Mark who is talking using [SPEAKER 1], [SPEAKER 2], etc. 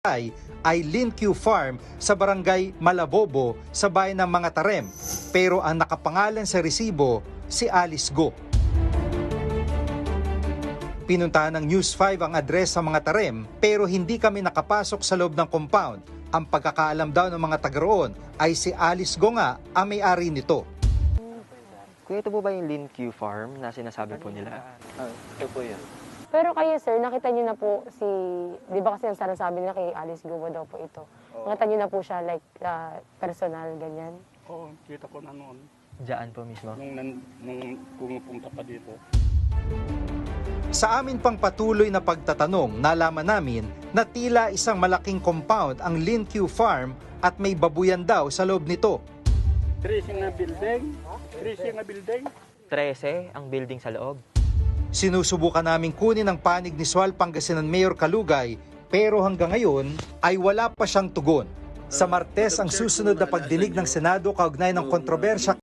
[SPEAKER 1] ay Linq Farm sa barangay Malabobo sa bayan ng Mga Tarem. Pero ang nakapangalan sa resibo, si Alice Go. Pinuntahan ng News 5 ang address sa Mga Tarem pero hindi kami nakapasok sa loob ng compound. Ang pagkakaalam daw ng mga taga roon ay si Alice Go nga ang may-ari nito.
[SPEAKER 2] Kuya, ito po ba yung Linq Farm na sinasabi po nila?
[SPEAKER 3] Ito po yan.
[SPEAKER 4] Pero kayo, sir, nakita niyo na po si, di ba kasi ang sinasabi nila kay Alice Guo daw po ito. Nakita niyo na po siya like personal, ganyan.
[SPEAKER 5] Oo, kita ko na noon.
[SPEAKER 2] Diyan po mismo.
[SPEAKER 5] Nung pumupunta pa dito.
[SPEAKER 1] Sa amin pang patuloy na pagtatanong, nalaman namin na tila isang malaking compound ang Linq Farm at may babuyan daw sa loob nito.
[SPEAKER 5] 13 na building. 13 na building.
[SPEAKER 2] 13 ang building sa loob.
[SPEAKER 1] Sinusubukan naming kunin ang panig ni Sual Pangasinan Mayor Kalugay pero hanggang ngayon ay wala pa siyang tugon. Sa Martes ang susunod na pagdinig ng Senado kaugnay ng kontrobersya